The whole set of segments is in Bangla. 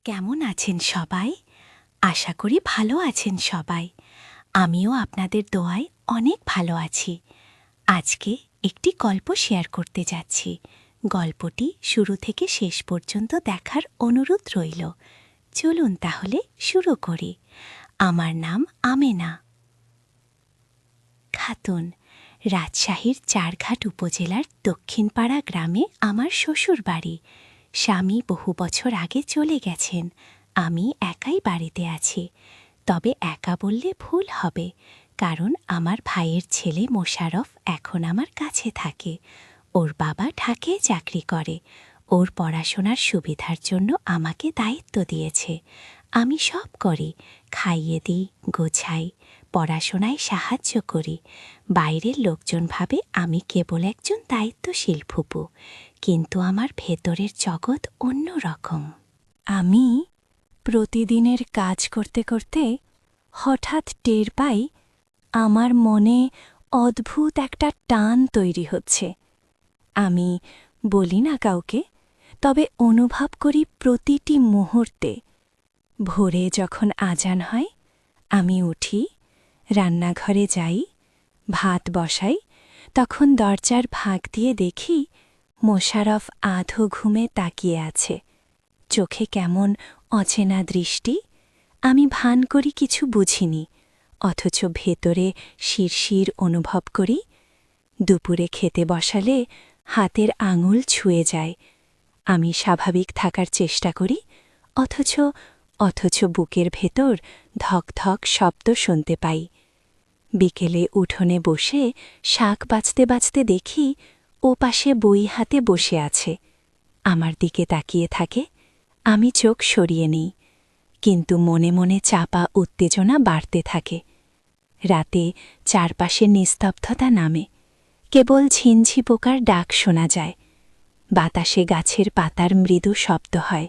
কেমন আছেন সবাই? আশা করি ভালো আছেন সবাই। আমিও আপনাদের দোয়ায় অনেক ভালো আছি। আজকে একটি গল্প শেয়ার করতে যাচ্ছি। গল্পটি শুরু থেকে শেষ পর্যন্ত দেখার অনুরোধ রইল। চলুন তাহলে শুরু করি। আমার নাম আমেনা খাতুন। রাজশাহীর চারঘাট উপজেলার দক্ষিণপাড়া গ্রামে আমার শ্বশুর বাড়ি। স্বামী বহু বছর আগে চলে গেছেন। আমি একাই বাড়িতে আছি। তবে একা বললে ভুল হবে, কারণ আমার ভাইয়ের ছেলে মোশাররফ এখন আমার কাছে থাকে। ওর বাবা ঢাকায় চাকরি করে। ওর পড়াশোনার সুবিধার জন্য আমাকে দায়িত্ব দিয়েছে। আমি সব করি, খাইয়ে দিই, গোছাই, পড়াশোনায় সাহায্য করি। বাইরের লোকজন ভাবে আমি কেবল একজন দায়িত্বশীল ফুপু, কিন্তু আমার ভেতরের জগৎ অন্য রকম। আমি প্রতিদিনের কাজ করতে করতে হঠাৎ টের পাই আমার মনে অদ্ভুত একটা টান তৈরি হচ্ছে। আমি বলি না কাউকে, তবে অনুভব করি প্রতিটি মুহূর্তে। ভোরে যখন আজান হয়, আমি উঠি, রান্নাঘরে যাই, ভাত বসাই, তখন দরজার ফাঁক দিয়ে দেখি মোশাররফ আধো ঘুমে তাকিয়ে আছে। চোখে কেমন অচেনা দৃষ্টি। আমি ভান করি কিছু বুঝিনি, অথচ ভেতরে শিরশির অনুভব করি। দুপুরে খেতে বসালে হাতের আঙুল ছুঁয়ে যায়। আমি স্বাভাবিক থাকার চেষ্টা করি, অথচ বুকের ভেতর ধক ধক শব্দ শুনতে পাই। বিকেলে উঠোনে বসে শাক বাছতে বাছতে দেখি ও পাশে বই হাতে বসে আছে। আমার দিকে তাকিয়ে থাকে। আমি চোখ সরিয়ে নিই, কিন্তু মনে মনে চাপা উত্তেজনা বাড়তে থাকে। রাতে চারপাশে নিস্তব্ধতা নামে, কেবল ঝিনঝি পোকার ডাক শোনা যায়। বাতাসে গাছের পাতার মৃদু শব্দ হয়।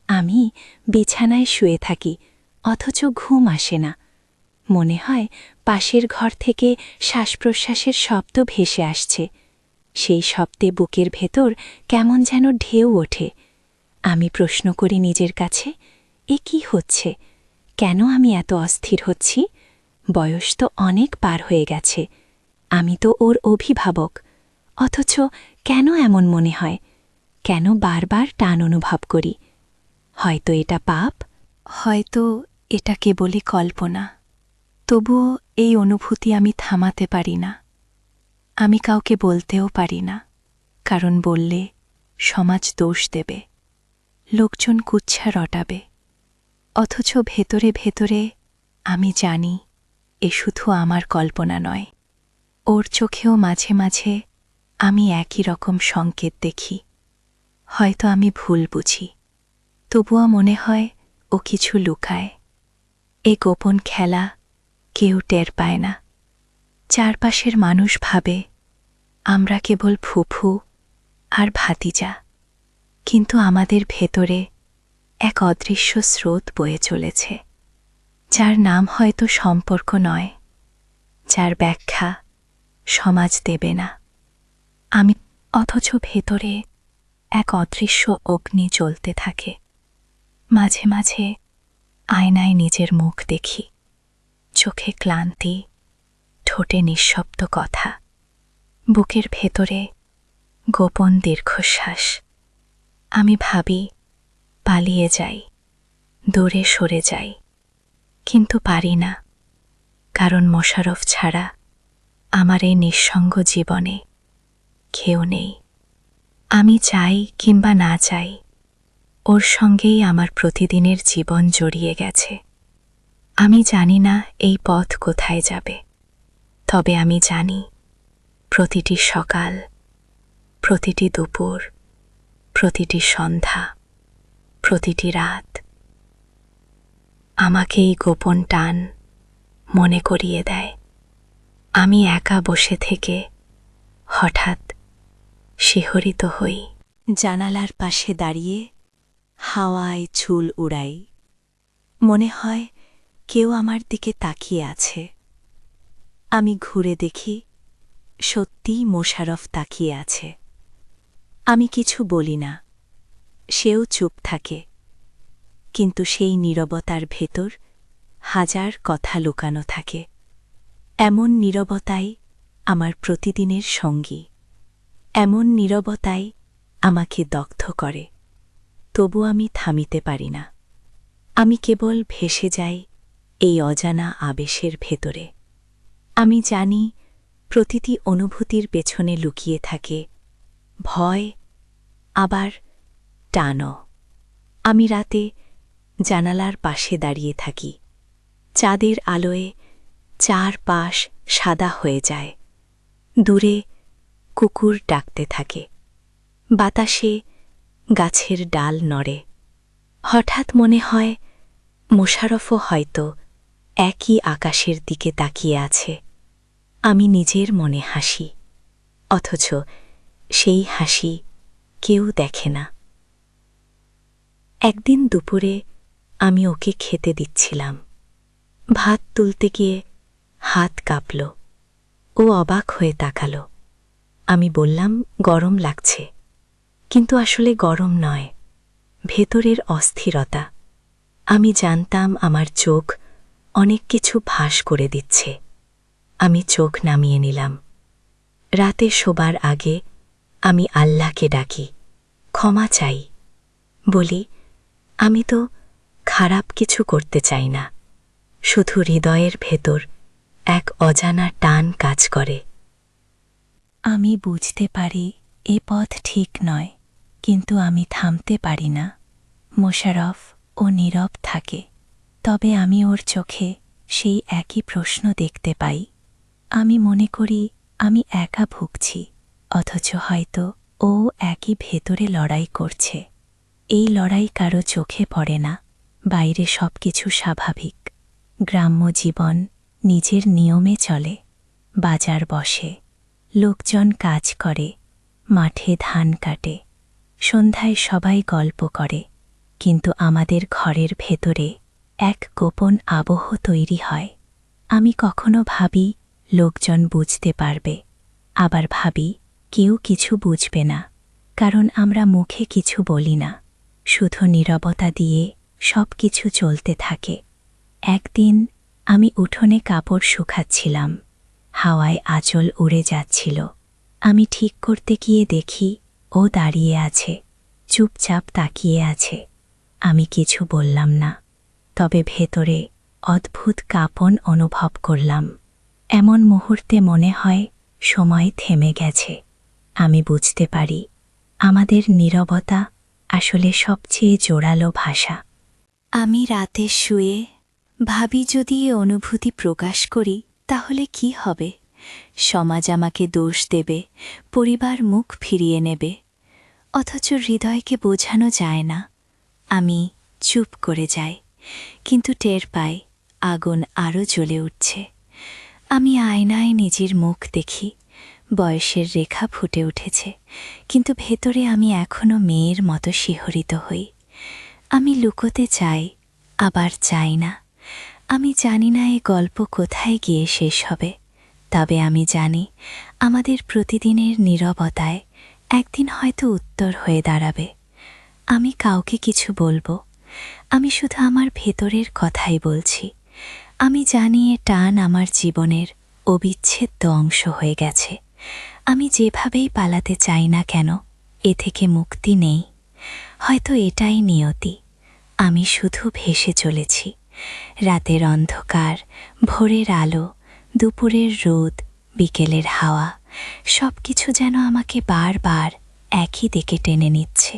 আমি বিছানায় শুয়ে থাকি, অথচ ঘুম আসে না। মনে হয় পাশের ঘর থেকে শ্বাস প্রশ্বাসের শব্দ ভেসে আসছে। সেই শব্দে বুকের ভেতর কেমন যেন ঢেউ ওঠে। আমি প্রশ্ন করি নিজের কাছে, এ কি হচ্ছে? কেন আমি এত অস্থির হচ্ছি? বয়স তো অনেক পার হয়ে গেছে। আমি তো ওর অভিভাবক, অথচ কেন এমন মনে হয়? কেন বারবার টান অনুভব করি? হয়তো এটা পাপ, হয়তো এটা কেবলই কল্পনা। তবুও এই অনুভূতি আমি থামাতে পারি না। আমি কাউকে বলতেও পারি না, কারণ বললে সমাজ দোষ দেবে, লোকজন কুচ্ছা রটাবে। অথচ ভেতরে ভেতরে আমি জানি এ শুধু আমার কল্পনা নয়। ওর চোখেও মাঝে মাঝে আমি একই রকম সংকেত দেখি। হয়তো আমি ভুল বুঝি, তবুও মনে হয় ও কিছু লুকায়। এ গোপন খেলা কেউ টের পায় না। চারপাশের মানুষ ভাবে আমরা কেবল ফুফু আর ভাতিজা, কিন্তু আমাদের ভেতরে এক অদৃশ্য স্রোত বয়ে চলেছে, যার নাম হয়তো সম্পর্ক নয়, যার ব্যাখ্যা সমাজ দেবে না। অথচ ভেতরে এক অদৃশ্য অগ্নি জ্বলতে থাকে। মাঝে মাঝে আয়নায় নিজের মুখ দেখি, চোখে ক্লান্তি, ঠোঁটে নিঃশব্দ কথা, বুকের ভেতরে গোপন দীর্ঘশ্বাস। আমি ভাবি পালিয়ে যাই, দূরে সরে যাই, কিন্তু পারি না, কারণ মোশাররফ ছাড়া আমার এই নিঃসঙ্গ জীবনে কেউ নেই। আমি চাই কিংবা না চাই, ওর সঙ্গেই আমার প্রতিদিনের জীবন জড়িয়ে গেছে। আমি জানি না এই পথ কোথায় যাবে, তবে আমি জানি প্রতিটি সকাল, প্রতিটি দুপুর, প্রতিটি সন্ধ্যা, প্রতিটি রাত আমাকে এই গোপন টান মনে করিয়ে দেয়। আমি একা বসে থেকে হঠাৎ শিহরিত হই। জানালার পাশে দাঁড়িয়ে হাওয়ায় চুল উড়াই। মনে হয় কেউ আমার দিকে তাকিয়ে আছে। আমি ঘুরে দেখি, সত্যিই মোশাররফ তাকিয়ে আছে। আমি কিছু বলি না, সেও চুপ থাকে। কিন্তু সেই নীরবতার ভেতর হাজার কথা লুকানো থাকে। এমন নীরবতাই আমার প্রতিদিনের সঙ্গী, এমন নীরবতাই আমাকে দগ্ধ করে। তবু আমি থামিতে পারি না। আমি কেবল ভেসে যাই এই অজানা আবেশের ভেতরে। আমি জানি প্রতিটি অনুভূতির পেছনে লুকিয়ে থাকে ভয়, আবার টানও। আমি রাতে জানালার পাশে দাঁড়িয়ে থাকি। চাঁদের আলোয় চারপাশ সাদা হয়ে যায়। দূরে কুকুর ডাকতে থাকে, বাতাসে গাছের ডাল নড়ে। হঠাৎ মনে হয় মোশাররফও হয়তো একই আকাশের দিকে তাকিয়ে আছে। আমি নিজের মনে হাসি, অথচ সেই হাসি কেউ দেখে না। একদিন দুপুরে আমি ওকে খেতে দিচ্ছিলাম। ভাত তুলতে গিয়ে হাত কাঁপল। ও অবাক হয়ে তাকাল। আমি বললাম, গরম লাগছে। কিন্তু আসলে গরম নয়, ভেতরের অস্থিরতা। আমি জানতাম আমার চোখ অনেক কিছু ফাঁস করে দিচ্ছে। আমি চোখ নামিয়ে নিলাম। রাতে শোবার আগে আমি আল্লাহকে ডাকি, ক্ষমা চাই। বলি, আমি তো খারাপ কিছু করতে চাই না, শুধু হৃদয়ের ভেতর এক অজানা টান কাজ করে। আমি বুঝতে পারি এ পথ ঠিক নয়, কিন্তু আমি থামতে পারি না। মোশাররফ ও নীরব থাকে, তবে আমি ওর চোখে সেই একই প্রশ্ন দেখতে পাই। আমি মনে করি আমি একা ভুগছি, অথচ হয়তো ও একই ভেতরে লড়াই করছে। এই লড়াই কারো চোখে পড়ে না। বাইরে সবকিছু স্বাভাবিক। গ্রাম্য জীবন নিজের নিয়মে চলে। বাজার বসে, লোকজন কাজ করে, মাঠে ধান কাটে, সন্ধ্যায় সবাই গল্প করে। কিন্তু আমাদের ঘরের ভেতরে এক গোপন আবহ তৈরি হয়। আমি কখনো ভাবি লোকজন বুঝতে পারবে, আবার ভাবি কেউ কিছু বুঝবে না, কারণ আমরা মুখে কিছু বলি না, শুধু নীরবতা দিয়ে সব কিছু চলতে থাকে। একদিন আমি উঠোনে কাপড় শুকাচ্ছিলাম। হাওয়ায় আঁচল উড়ে যাচ্ছিল। আমি ঠিক করতে গিয়ে দেখি ও দাঁড়িয়ে আছে, চুপচাপ তাকিয়ে আছে। আমি কিছু বললাম না, তবে ভেতরে অদ্ভুত কাঁপন অনুভব করলাম। এমন মুহূর্তে মনে হয় সময় থেমে গেছে। আমি বুঝতে পারি আমাদের নীরবতা আসলে সবচেয়ে জোরালো ভাষা। আমি রাতে শুয়ে ভাবি, যদি এ অনুভূতি প্রকাশ করি তাহলে কি হবে? সমাজ আমাকে দোষ দেবে, পরিবার মুখ ফিরিয়ে নেবে। অথচ হৃদয়কে বোঝানো যায় না। আমি চুপ করে যাই, কিন্তু টের পাই আগুন আরও জ্বলে উঠছে। আমি আয়নায় নিজের মুখ দেখি, বয়সের রেখা ফুটে উঠেছে, কিন্তু ভেতরে আমি এখনো মেয়ের মতো শিহরিত হই। আমি লুকোতে চাই, আবার চাই না। আমি জানি না এ গল্প কোথায় গিয়ে শেষ হবে, তবে আমি জানি আমাদের প্রতিদিনের নীরবতায় একদিন হয়তো উত্তর হয়ে দাঁড়াবে। আমি কাউকে কিছু বলবো, আমি শুধু আমার ভেতরের কথাই বলছি। আমি জানি এ টান আমার জীবনের অবিচ্ছেদ্য অংশ হয়ে গেছে। আমি যেভাবেই পালাতে চাই না কেন, এ থেকে মুক্তি নেই। হয়তো এটাই নিয়তি। আমি শুধু ভেসে চলেছি। রাতের অন্ধকার, ভোরের আলো, দুপুরের রোদ, বিকেলের হাওয়া, সব কিছু যেন আমাকে বারবার একই দিকে টেনে নিচ্ছে।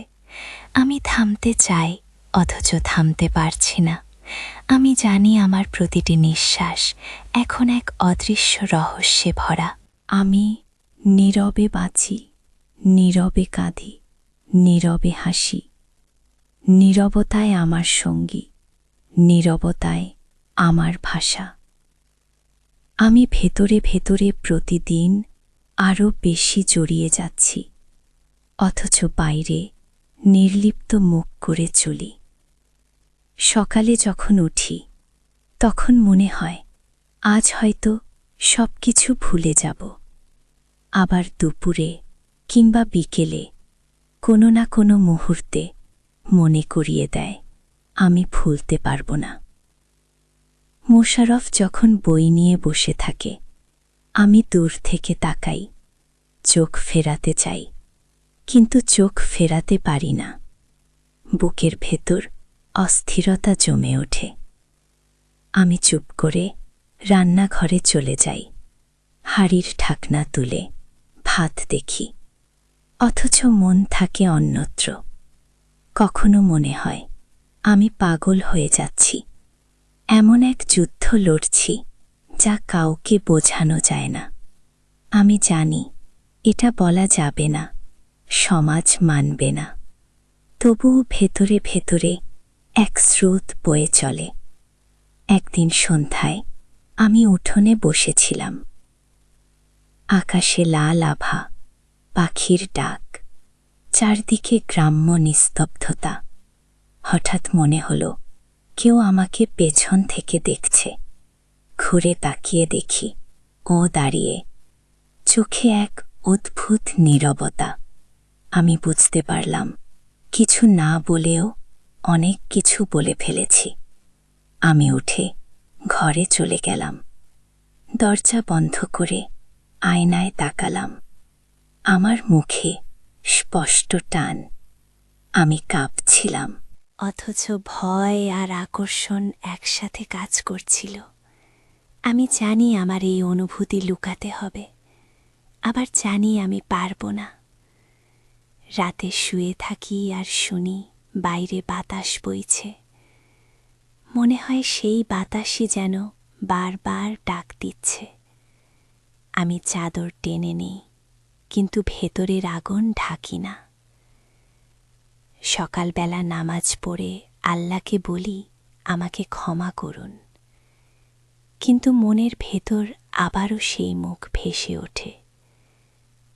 আমি থামতে চাই, অথচ থামতে পারছি না। আমি জানি আমার প্রতিটি নিঃশ্বাস এখন এক অদৃশ্য রহস্যে ভরা। আমি নীরবে বাঁচি, নীরবে কাঁদি, নীরবে হাসি। নীরবতায় আমার সঙ্গী, নীরবতায় আমার ভাষা। আমি ভেতরে ভেতরে প্রতিদিন আরও বেশি জড়িয়ে যাচ্ছি, অথচ বাইরে নির্লিপ্ত মুখ করে চলি। সকালে যখন উঠি তখন মনে হয় আজ হয়তো সব কিছু ভুলে যাব। আবার দুপুরে কিংবা বিকেলে কোনো না কোনো মুহূর্তে মনে করিয়ে দেয় আমি ভুলতে পারব না। মোশাররফ যখন বই নিয়ে বসে থাকে, আমি দূর থেকে তাকাই, চোখ ফেরাতে চাই, কিন্তু চোখ ফেরাতে পারি না। বুকের ভেতর অস্থিরতা জমে ওঠে। আমি চুপ করে রান্নাঘরে চলে যাই। হাঁড়ির ঢাকনা তুলে ভাত দেখি, অথচ মন থাকে অন্যত্র। কখনো মনে হয় আমি পাগল হয়ে যাচ্ছি, এমন এক যুদ্ধ লড়ছি যা কাউকে বোঝানো যায় না। আমি জানি এটা বলা যাবে না, সমাজ মানবে না, তবুও ভেতরে ভেতরে এক স্রোত বয়ে চলে। একদিন সন্ধ্যায় আমি উঠোনে বসেছিলাম। আকাশে লাল আভা, পাখির ডাক, চারদিকে গ্রাম্য নিস্তব্ধতা। হঠাৎ মনে হলো কেউ আমাকে পেছন থেকে দেখছে। ঘুরে তাকিয়ে দেখি ও দাঁড়িয়ে, চোখে এক অদ্ভুত নীরবতা। আমি বুঝতে পারলাম কিছু না বলেও অনেক কিছু বলে ফেলেছি। আমি উঠে ঘরে চলে গেলাম। দরজা বন্ধ করে আয়নায় তাকালাম। আমার মুখে স্পষ্ট টান। আমি কাঁপছিলাম, অথচ ভয় আর আকর্ষণ একসাথে কাজ করছিল। আমি জানি আমার এই অনুভূতি লুকাতে হবে, আবার জানি আমি পারব না। রাতে শুয়ে থাকি আর শুনি বাইরে বাতাস বইছে। মনে হয় সেই বাতাসই যেন বারবার ডাক দিচ্ছে। আমি চাদর টেনে নিই, কিন্তু ভেতরের আগুন ঢাকি না। সকালবেলা নামাজ পড়ে আল্লাহকে বলি আমাকে ক্ষমা করুন, কিন্তু মনের ভেতর আবারও সেই মুখ ভেসে ওঠে।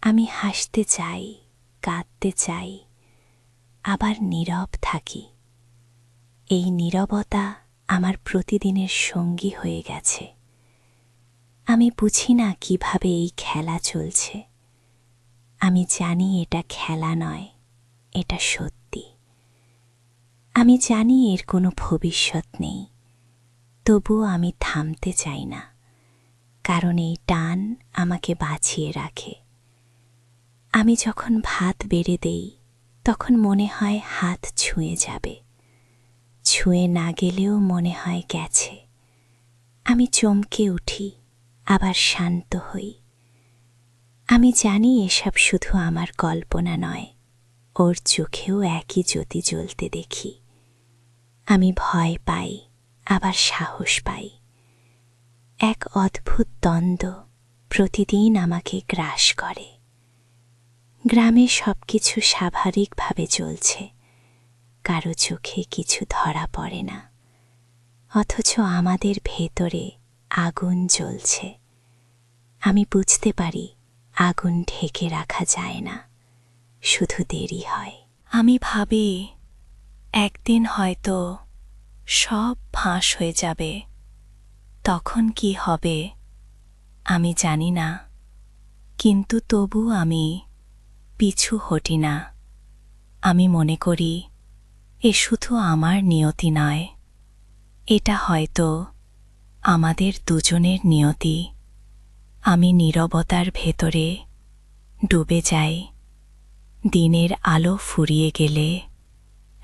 আমি হাসতে চাই, কাঁদতে চাই, আবার নীরব থাকি। এই নীরবতা আমার প্রতিদিনের সঙ্গী হয়ে গেছে। আমি বুঝি না কিভাবে এই খেলা চলছে। আমি জানি এটা খেলা নয়, এটা সত্যি। আমি জানি এর কোনো ভবিষ্যৎ নেই, তবুও আমি থামতে চাই না, কারণ এই টান আমাকে বাঁচিয়ে রাখে। আমি যখন ভাত বেড়ে দেই, তখন মনে হয় হাত ছুঁয়ে যাবে, ছুঁয়ে না গেলেও মনে হয় গেছে। আমি চমকে উঠি, আবার শান্ত হই। আমি জানি এসব শুধু আমার কল্পনা নয়, ওর চোখেও একই জ্যোতি জ্বলতে দেখি। আমি ভয় পাই, আবার সাহস পাই। এক অদ্ভুত দ্বন্দ্ব প্রতিদিন আমাকে গ্রাস করে। গ্রামে সবকিছু স্বাভাবিকভাবে চলছে, কারো চোখে কিছু ধরা পড়ে না, অথচ আমাদের ভেতরে আগুন জ্বলছে। আমি বুঝতে পারি আগুন ঢেকে রাখা যায় না, শুধু দেরি হয়। আমি ভাবি একদিন হয়তো সব ফাঁস হয়ে যাবে। তখন কি হবে আমি জানি না, কিন্তু তবু আমি পিছু হটি না। আমি মনে করি এ শুধু আমার নিয়তি নয়, এটা হয়তো আমাদের দুজনের নিয়তি। আমি নীরবতার ভেতরে ডুবে যাই। দিনের আলো ফুরিয়ে গেলে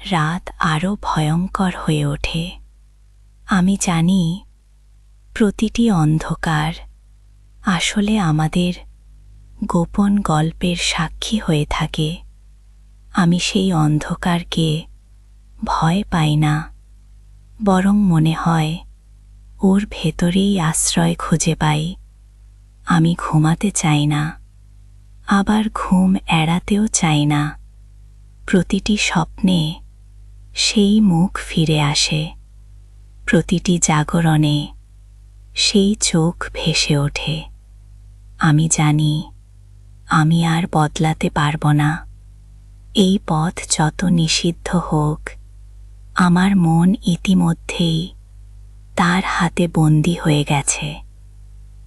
রাত আরও ভয়ঙ্কর হয়ে ওঠে। আমি জানি প্রতিটি অন্ধকার আসলে আমাদের গোপন গল্পের সাক্ষী হয়ে থাকে। আমি সেই অন্ধকারকে ভয় পাই না, বরং মনে হয় ওর ভেতরেই আশ্রয় খুঁজে পাই। আমি ঘুমাতে চাই না, আবার ঘুম এড়াতেও চাই না। প্রতিটি স্বপ্নে সেই মুখ ফিরে আসে, প্রতিটি জাগরণে সেই চোখ ভেসে ওঠে। আমি জানি আমি আর বদলাতে পারব না। এই পথ যত নিষিদ্ধ হোক, আমার মন ইতিমধ্যেই তার হাতে বন্দী হয়ে গেছে।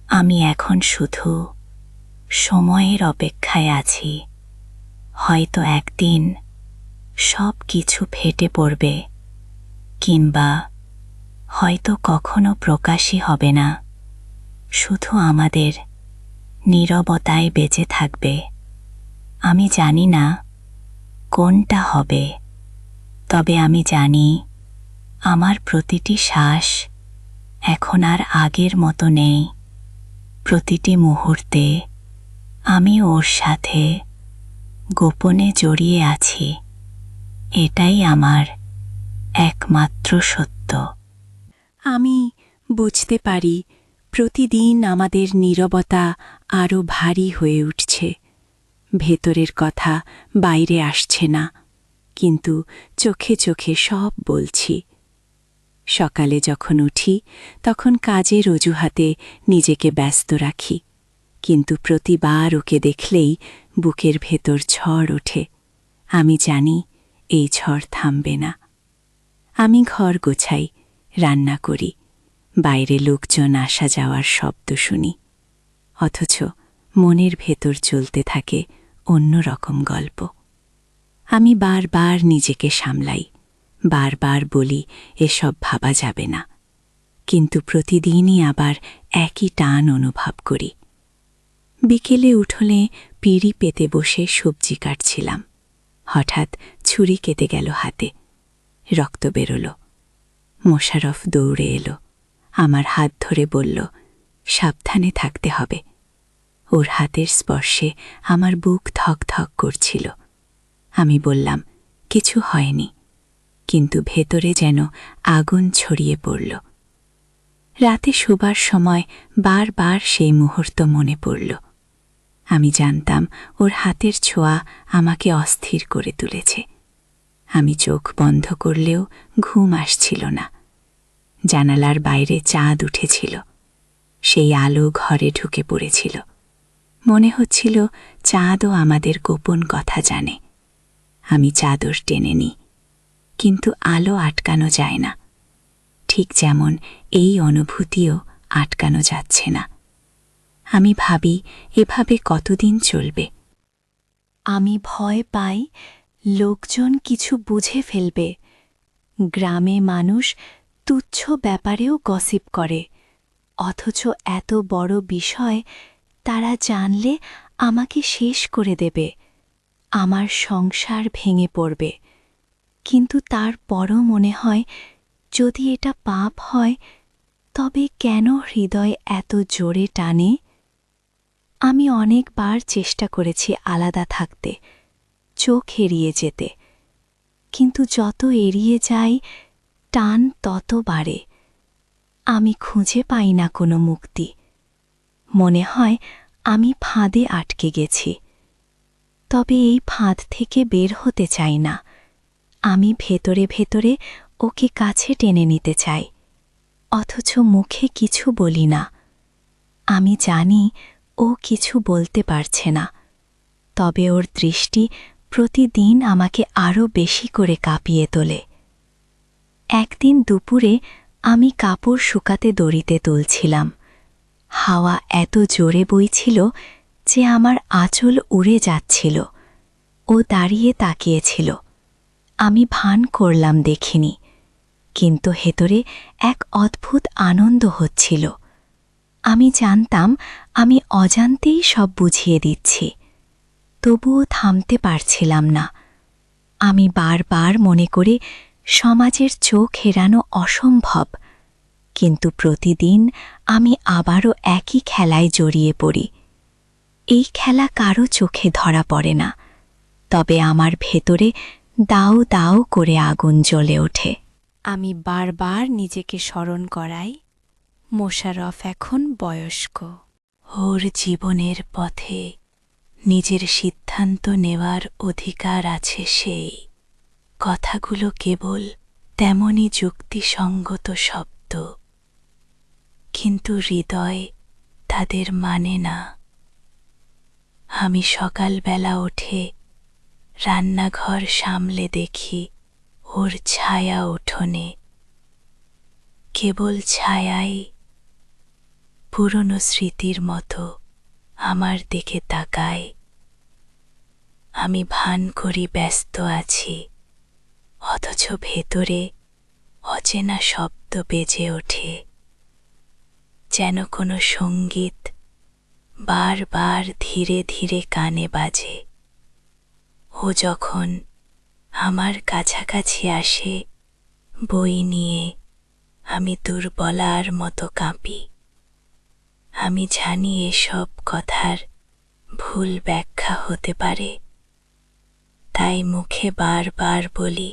আমি এখন শুধু সময়ের অপেক্ষায় আছি। হয়তো একদিন সব কিছু ফেটে পড়বে, কিংবা হয়তো কখনো প্রকাশই হবে না, শুধু আমাদের নীরবতায় বেঁচে থাকবে। আমি জানি না কোনটা হবে, তবে আমি জানি আমার প্রতিটি শ্বাস এখন আর আগের মতো নেই। প্রতিটি মুহূর্তে আমি ওর সাথে গোপনে জড়িয়ে আছি। এটাই আমার একমাত্র সত্য। আমি বুঝতে পারি প্রতিদিন আমাদের নীরবতা আরও ভারী হয়ে উঠছে। ভেতরের কথা বাইরে আসছে না, কিন্তু চোখে চোখে সব বলছি। সকালে যখন উঠি তখন কাজের অজুহাতে নিজেকে ব্যস্ত রাখি, কিন্তু প্রতিবার ওকে দেখলেই বুকের ভেতর ঝড় ওঠে। আমি জানি এই ঝড় থামবে না। আমি ঘর গোছাই, রান্না করি, বাইরে লোকজন আসা যাওয়ার শব্দ শুনি, অথচ মনের ভেতর চলতে থাকে অন্য রকম গল্প। আমি বারবার নিজেকে সামলাই, বারবার বলি এসব ভাবা যাবে না, কিন্তু প্রতিদিনই আবার একই টান অনুভব করি। বিকেলে উঠোনে পিঁড়ি পেতে বসে সবজি কাটছিলাম, হঠাৎ ছুরি কেটে গেল হাতে, রক্ত বেরোল। মোশারফ দৌড়ে এলো, আমার হাত ধরে বলল, সাবধানে থাকতে হবে। ওর হাতের স্পর্শে আমার বুক ধক ধক করছিল। আমি বললাম, কিছু হয়নি, কিন্তু ভেতরে যেন আগুন ছড়িয়ে পড়ল। রাতে শোবার সময় বারবার সেই মুহূর্ত মনে পড়ল। আমি জানতাম ওর হাতের ছোঁয়া আমাকে অস্থির করে তুলেছে। আমি চোখ বন্ধ করলেও ঘুম আসছিল না। জানালার বাইরে চাঁদ উঠেছিল, সেই আলো ঘরে ঢুকে পড়েছিল। মনে হচ্ছিল চাঁদও আমাদের গোপন কথা জানে। আমি চাদর টেনে নিই, কিন্তু আলো আটকানো যায় না, ঠিক যেমন এই অনুভূতিও আটকানো যাচ্ছে না। আমি ভাবি এভাবে কতদিন চলবে। আমি ভয় পাই লোকজন কিছু বুঝে ফেলবে। গ্রামে মানুষ তুচ্ছ ব্যাপারেও গসিপ করে, অথচ এত বড় বিষয় তারা জানলে আমাকে শেষ করে দেবে, আমার সংসার ভেঙে পড়বে। কিন্তু তারপরও মনে হয় যদি এটা পাপ হয় তবে কেন হৃদয় এত জোরে টানে? আমি অনেকবার চেষ্টা করেছি আলাদা থাকতে, চোখ এড়িয়ে যেতে, কিন্তু যত এড়িয়ে যাই টান তত বাড়ে। আমি খুঁজে পাই না কোনো মুক্তি। মনে হয় আমি ফাঁদে আটকে গেছি, তবে এই ফাঁদ থেকে বের হতে চাই না। আমি ভেতরে ভেতরে ওকে কাছে টেনে নিতে চাই, অথচ মুখে কিছু বলি না। আমি জানি ও কিছু বলতে পারছে না, তবে ওর দৃষ্টি প্রতিদিন আমাকে আরও বেশি করে কাঁপিয়ে তোলে। একদিন দুপুরে আমি কাপড় শুকাতে দড়িতে তুলছিলাম। হাওয়া এত জোরে বইছিল যে আমার আঁচল উড়ে যাচ্ছিল। ও দাঁড়িয়ে তাকিয়েছিল। আমি ভান করলাম দেখিনি, কিন্তু ভেতরে এক অদ্ভুত আনন্দ হচ্ছিল। আমি জানতাম আমি অজান্তেই সব বুঝিয়ে দিচ্ছি, তবুও থামতে পারছিলাম না। আমি বারবার মনে করি সমাজের চোখ এড়ানো অসম্ভব, কিন্তু প্রতিদিন আমি আবারও একই খেলায় জড়িয়ে পড়ি। এই খেলা কারো চোখে ধরা পড়ে না, তবে আমার ভেতরে দাউ দাউ করে আগুন জ্বলে ওঠে। আমি বারবার নিজেকে স্মরণ করাই, মোশাররফ এখন বয়স্ক। ওর জীবনের পথে নিজের সিদ্ধান্ত নেওয়ার অধিকার আছে। সেই কথাগুলো কেবল তেমনই যুক্তিসঙ্গত শব্দ, কিন্তু হৃদয় তাদের মানে না। আমি সকালবেলা উঠে রান্নাঘর সামলে দেখি ওর ছায়া উঠোনে, কেবল ছায়াই পুরনো স্মৃতির মতো আমার দিকে তাকায়। আমি ভান করি ব্যস্ত আছি, অথচ ভেতরে অচেনা শব্দ বেজে ওঠে, যেন কোনো সঙ্গীত বারবার ধীরে ধীরে কানে বাজে। ও যখন আমার কাছাকাছি আসে বই নিয়ে, আমি দুর্বলার মতো কাঁপি। আমি জানি এসব কথার ভুল ব্যাখ্যা হতে পারে, তাই মুখে বারবার বলি,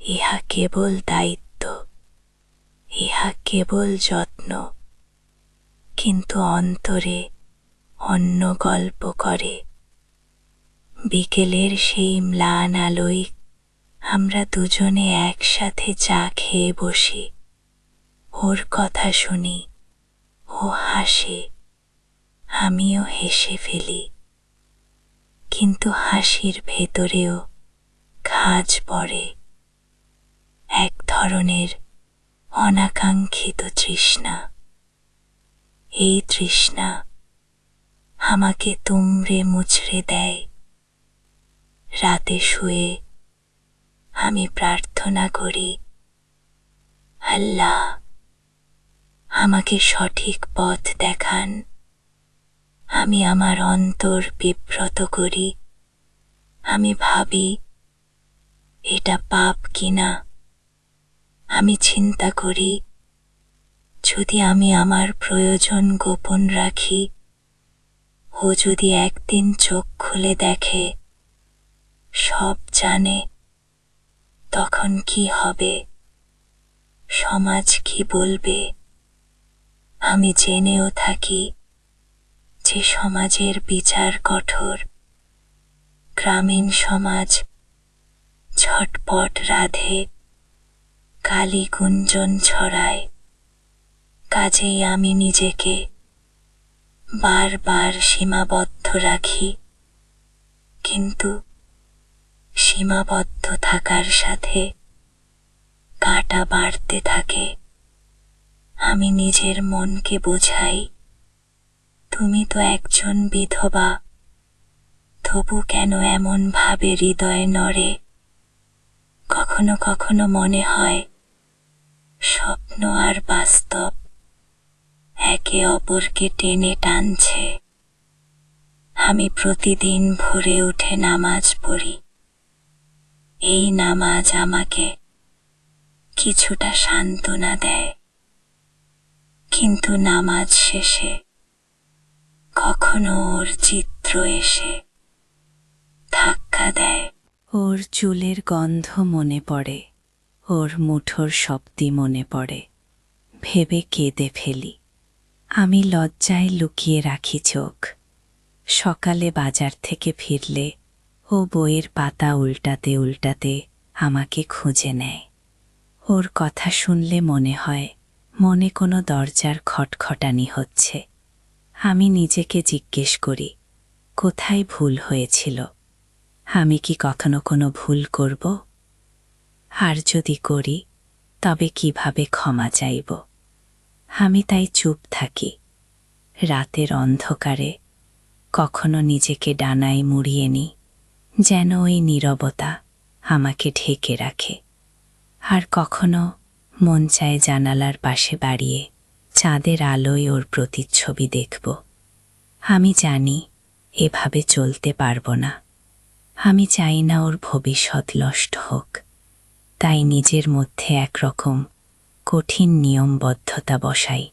ইহা কেবল দায়িত্ব, ইহা কেবল যত্ন। কিন্তু অন্তরে অন্য গল্প করে। বিকেলের সেই ম্লান আলোয় আমরা দুজনে একসাথে চা খেয়ে বসি। ওর কথা শুনি, ও হাসে, আমিও হেসে ফেলি। কিন্তু হাসির ভেতরেও খাঁজ পড়ে, এক ধরনের অনাকাঙ্ক্ষিত তৃষ্ণা। এই তৃষ্ণা আমাকে তুমড়ে মুচড়ে দেয়। রাতে শুয়ে আমি প্রার্থনা করি, আল্লাহ আমাকে সঠিক পথ দেখান। আমি আমার অন্তর বিব্রত করি। আমি ভাবি, এটা পাপ কিনা। আমি চিন্তা করি, যদি আমি আমার প্রয়োজন গোপন রাখি, ও যদি একদিন চোখ খুলে দেখে, সব জানে, তখন কি হবে? সমাজ কি বলবে? আমি জেনেও থাকি যে সমাজের বিচার কঠোর। গ্রামীণ সমাজ ঝটপট রাধে, কালি গুঞ্জন ছড়ায়। কাজেই আমি নিজেকে বারবার সীমাবদ্ধ রাখি। কিন্তু সীমাবদ্ধ থাকার সাথে কাঁটা বাড়তে থাকে। আমি নিজের মনকে বোঝাই, তুমি তো একজন বিধবা, তবু কেন এমন ভাবে হৃদয় নড়ে? কখনো কখনো মনে হয় স্বপ্ন আর বাস্তব একে অপরকে টেনে টানছে। আমি প্রতিদিন ভোরে উঠে নামাজ পড়ি। এই নামাজ আমাকে কিছুটা সান্ত্বনা দেয়, কিন্তু নামাজ শেষে কখনো ওর চিত্র এসে ধাক্কা দেয়। ওর চুলের গন্ধ মনে পড়ে, ওর মুঠোর শব্দ মনে পড়ে। ভেবে কেঁদে ফেলি। আমি লজ্জায় লুকিয়ে রাখি চোখ। সকালে বাজার থেকে ফিরলে ও বইয়ের পাতা উল্টাতে উল্টাতে আমাকে খুঁজে নেয়। ওর কথা শুনলে মনে হয় মনে কোনো দরজার খটখটানি হচ্ছে। আমি নিজেকে জিজ্ঞেস করি, কোথায় ভুল হয়েছিল? আমি কি কখনো কোনো ভুল করব? আর যদি করি, তবে কিভাবে ক্ষমা চাইব? আমি তাই চুপ থাকি। রাতের অন্ধকারে কখনো নিজেকে ডানায় মুড়িয়ে নিই, যেন ওই নীরবতা আমাকে ঢেকে রাখে। আর কখনো মন চায় জানালার পাশে দাঁড়িয়ে চাঁদের আলোয় ওর প্রতিচ্ছবি দেখব। আমি জানি এভাবে চলতে পারবো না। আমি চাই না ওর ভবিষ্যৎ নষ্ট হোক। তাই নিজের মধ্যে একরকম কঠিন নিয়মবদ্ধতা বসাই।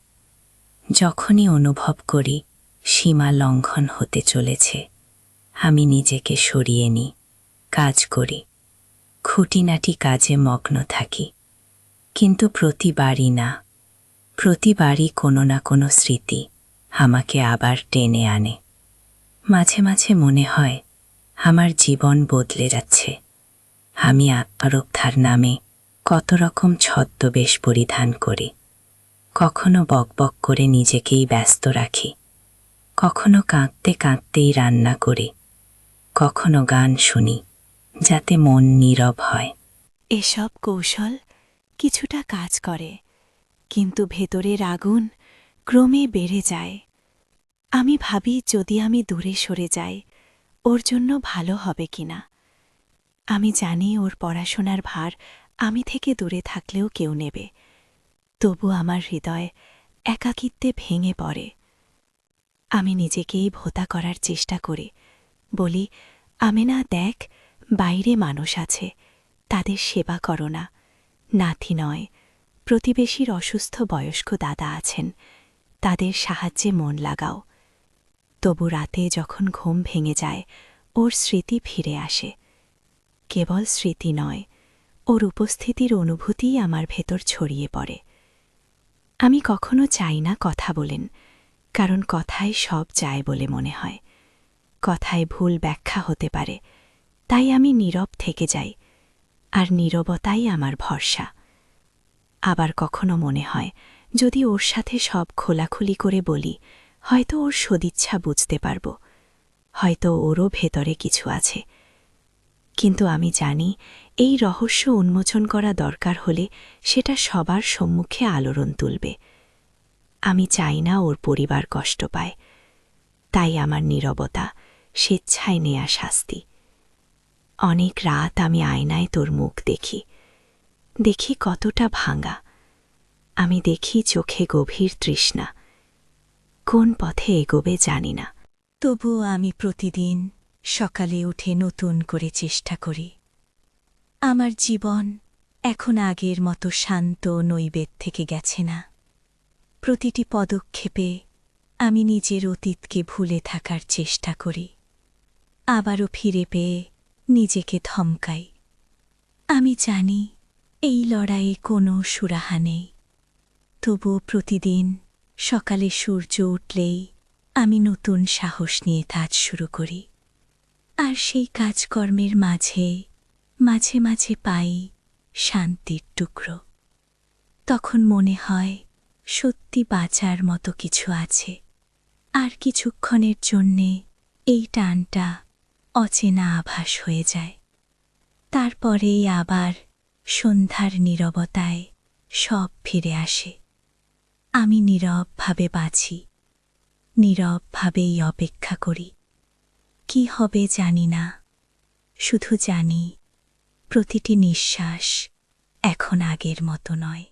যখনই অনুভব করি সীমা লঙ্ঘন হতে চলেছে, আমি নিজেকে সরিয়ে নিই, কাজ করি, খুঁটিনাটি কাজে মগ্ন থাকি। কিন্তু প্রতিবারই না, প্রতিবারই কোনো না কোনো স্মৃতি আমাকে আবার টেনে আনে। মাঝে মাঝে মনে হয় আমার জীবন বদলে যাচ্ছে। আমি আত্মরক্ষার নামে কত রকম ছদ্মবেশ পরিধান করি। কখনো বকবক করে নিজেকেই ব্যস্ত রাখি, কখনো কাঁদতে কাঁদতেই রান্না করি, কখনো গান শুনি যাতে মন নীরব হয়। এসব কৌশল কিছুটা কাজ করে, কিন্তু ভেতরের আগুন ক্রমে বেড়ে যায়। আমি ভাবি, যদি আমি দূরে সরে যাই, ওর জন্য ভালো হবে কিনা। আমি জানি ওর পড়াশোনার ভার আমি থেকে দূরে থাকলেও কেউ নেবে, তবু আমার হৃদয় একাকিত্বে ভেঙে পড়ে। আমি নিজেকেই ভোঁতা করার চেষ্টা করি, বলি, আমেনা দেখ, বাইরে মানুষ আছে, তাদের সেবা করো না। নাতি নয়, প্রতিবেশীর অসুস্থ বয়স্ক দাদা আছেন, তাদের সাহায্যে মন লাগাও। তবু রাতে যখন ঘুম ভেঙে যায়, ওর স্মৃতি ফিরে আসে। কেবল স্মৃতি নয়, ওর উপস্থিতির অনুভূতিই আমার ভেতর ছড়িয়ে পড়ে। আমি কখনো চাই না কথা বলেন, কারণ কথায় সব যায় বলে মনে হয়। কথায় ভুল ব্যাখ্যা হতে পারে, তাই আমি নীরব থেকে যাই, আর নীরবতাই আমার ভরসা। আবার কখনো মনে হয়, যদি ওর সাথে সব খোলাখুলি করে বলি, হয়তো ওর সদিচ্ছা বুঝতে পারব, হয়তো ওরও ভেতরে কিছু আছে। কিন্তু আমি জানি, এই রহস্য উন্মোচন করা দরকার হলে সেটা সবার সম্মুখে আলোড়ন তুলবে। আমি চাই না ওর পরিবার কষ্ট পায়, তাই আমার নীরবতা স্বেচ্ছায় নেয়া শাস্তি। অনেক রাত আমি আয়নায় তোর মুখ দেখি, দেখি কতটা ভাঙা। আমি দেখি চোখে গভীর তৃষ্ণা, কোন পথে এগোবে জানি না। তবুও আমি প্রতিদিন সকালে উঠে নতুন করে চেষ্টা করি। আমার জীবন এখন আগের মতো শান্ত নৈবেদ্য থেকে গেছে না। প্রতিটি পদক্ষেপে আমি নিজের অতীতকে ভুলে থাকার চেষ্টা করি, আবারও ফিরে পেয়ে নিজেকে ধমকাই। আমি জানি এই লড়াইয়ে কোনো সুরাহা নেই, তবুও প্রতিদিন সকালে সূর্য উঠলেই আমি নতুন সাহস নিয়ে কাজ শুরু করি। আর সেই কাজকর্মের মাঝে মাঝে মাঝে পাই শান্তির টুকরো। তখন মনে হয় সত্যি বাঁচার মতো কিছু আছে। আর কিছুক্ষণের জন্যে এই টানটা অচেনা আভাস হয়ে যায়। তারপরেই আবার সন্ধ্যার নীরবতায় সব ফিরে আসে। আমি নীরবভাবে বাঁচি, নীরবভাবেই অপেক্ষা করি। কি হবে জানি না, শুধু জানি প্রতিটি নিঃশ্বাস এখন আগের মতো নয়।